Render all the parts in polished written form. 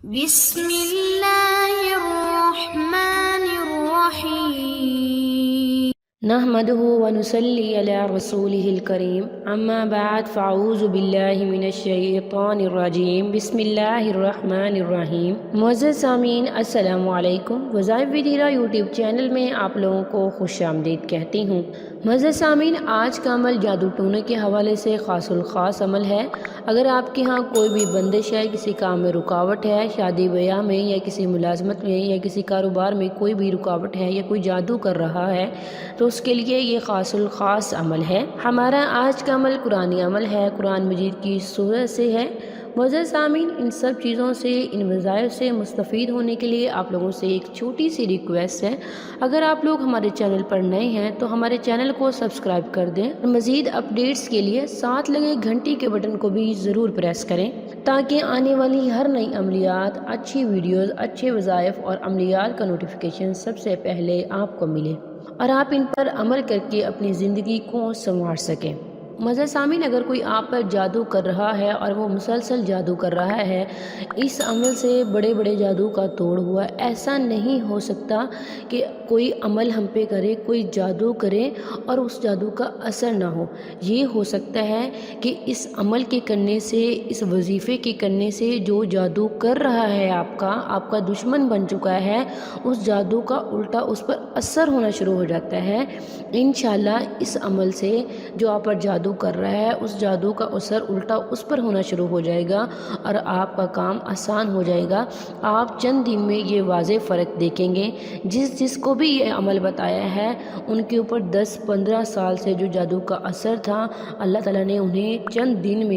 بسم اللہ الرحمن الرحیم نحمده ونصلي على رسوله الكريم اما بعد فاعوذ باللہ من الشیطان الرجیم بسم اللہ الرحمن الرحیم۔ معزز سامعین السلام علیکم۔ وظائف ودیرہ یوٹیوب چینل میں آپ لوگوں کو خوش آمدید کہتی ہوں۔ معزز سامعین، آج کا عمل جادو ٹونے کے حوالے سے خاص الخاص عمل ہے۔ اگر آپ کے ہاں کوئی بھی بندش ہے، کسی کام میں رکاوٹ ہے، شادی بیاہ میں یا کسی ملازمت میں یا کسی کاروبار میں کوئی بھی رکاوٹ ہے یا کوئی جادو کر رہا ہے تو اس کے لیے یہ خاص الخاص عمل ہے۔ ہمارا آج کا عمل قرآنی عمل ہے، قرآن مجید کی سورت سے ہے۔ معزز سامعین، ان سب چیزوں سے، ان وظائف سے مستفید ہونے کے لیے آپ لوگوں سے ایک چھوٹی سی ریکویسٹ ہے۔ اگر آپ لوگ ہمارے چینل پر نئے ہیں تو ہمارے چینل کو سبسکرائب کر دیں اور مزید اپڈیٹس کے لیے ساتھ لگے گھنٹی کے بٹن کو بھی ضرور پریس کریں تاکہ آنے والی ہر نئی عملیات، اچھی ویڈیوز، اچھے وظائف اور عملیات کا نوٹیفیکیشن سب سے پہلے آپ کو ملے اور آپ ان پر عمل کر کے اپنی زندگی کو سنوار سکیں۔ معزز سامعین، اگر کوئی آپ پر جادو کر رہا ہے اور وہ مسلسل جادو کر رہا ہے، اس عمل سے بڑے بڑے جادو کا توڑ ہوا ہے۔ ایسا نہیں ہو سکتا کہ کوئی عمل ہم پہ کرے، کوئی جادو کرے اور اس جادو کا اثر نہ ہو۔ یہ ہو سکتا ہے کہ اس عمل کے کرنے سے، اس وظیفے کے کرنے سے جو جادو کر رہا ہے آپ کا دشمن بن چکا ہے، اس جادو کا الٹا اس پر اثر ہونا شروع ہو جاتا ہے۔ انشاءاللہ اس عمل سے جو آپ پر جادو کر رہا ہے، اس جادو کا اثر الٹا اس پر ہونا شروع ہو جائے گا اور آپ کا کام آسان ہو جائے گا۔ آپ چند دن میں یہ واضح فرق دیکھیں گے۔ جس کو بھی یہ عمل بتایا ہے، ان کے اوپر 10-15 سال سے جو جادو کا اثر تھا، اللہ تعالیٰ نے انہیں چند دن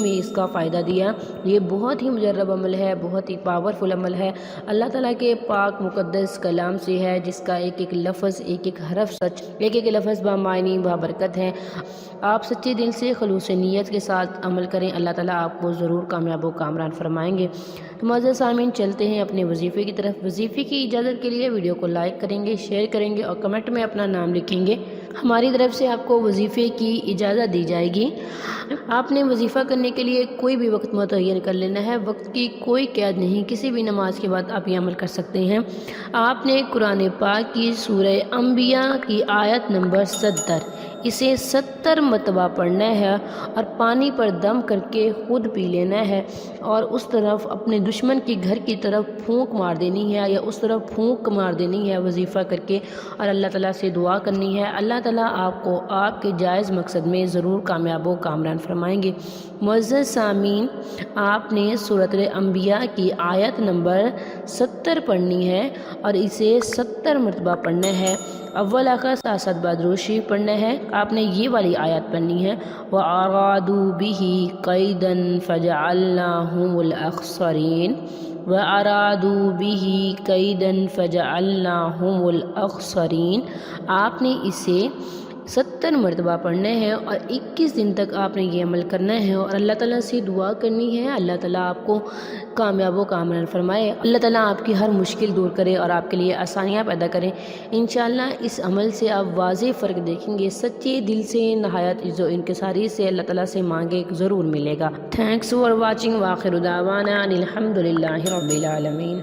میں اس کا فائدہ دیا۔ یہ بہت ہی مجرب عمل ہے، بہت ہی پاورفل عمل ہے۔ اللہ تعالیٰ کے پاک مقدس کلام سے ہے، جس کا ایک ایک لفظ، ایک ایک حرف سچ، ایک ایک لفظ بامعنی بابرکت ہے۔ آپ سچے دل سے، خلوص نیت کے ساتھ عمل کریں، اللہ تعالیٰ آپ کو ضرور کامیاب و کامران فرمائیں گے۔ تو معزز سامعین، چلتے ہیں اپنے وظیفے کی طرف۔ وظیفے کی اجازت کے لیے ویڈیو کو لائک کریں گے، شیئر کریں گے اور کمنٹ میں اپنا نام لکھیں گے۔ ہماری طرف سے آپ کو وظیفے کی اجازت دی جائے گی۔ آپ نے وظیفہ کرنے کے لیے کوئی بھی وقت متعین کر لینا ہے، وقت کی کوئی قید نہیں۔ کسی بھی نماز کے بعد آپ یہ عمل کر سکتے ہیں۔ آپ نے قرآن پاک کی سورہ انبیاء کی آیت نمبر 70 اسے 70 مرتبہ پڑھنا ہے اور پانی پر دم کر کے خود پی لینا ہے اور اس طرف اپنے دشمن کے گھر کی طرف پھونک مار دینی ہے یا اس طرف پھونک مار دینی ہے وظیفہ کر کے، اور اللہ تعالیٰ سے دعا کرنی ہے۔ اللہ تعالیٰ آپ کو آپ کے جائز مقصد میں ضرور کامیاب و کامران فرمائیں گے۔ معزز سامعین، آپ نے سورۃ الانبیاء کی آیت نمبر 70 پڑھنی ہے اور اسے 70 مرتبہ پڑھنا ہے۔ اول آخر ساتھ بعد روشی پڑھنا ہے۔ آپ نے یہ والی آیت پڑھنی ہے، وَأَرَادُوا بِهِ كَيْدًا فَجَعَلْنَاهُمُ الْأَخْسَرِينَ وَأَرَادُوا بِهِ كَيْدًا فَجَعَلْنَاهُمُ الْأَخْسَرِينَ۔ آپ نے اسے 70 مرتبہ پڑھنا ہے اور 21 دن تک آپ نے یہ عمل کرنا ہے اور اللہ تعالیٰ سے دعا کرنی ہے، اللہ تعالیٰ آپ کو کامیاب و کامران فرمائے، اللہ تعالیٰ آپ کی ہر مشکل دور کرے اور آپ کے لیے آسانیاں پیدا کریں۔ انشاءاللہ اس عمل سے آپ واضح فرق دیکھیں گے۔ سچے دل سے، نہایت عزت و انکساری سے اللہ تعالیٰ سے مانگے، ضرور ملے گا۔ تھینکس فار واچنگ، وآخر دعوانا ان الحمد للہ رب العالمین۔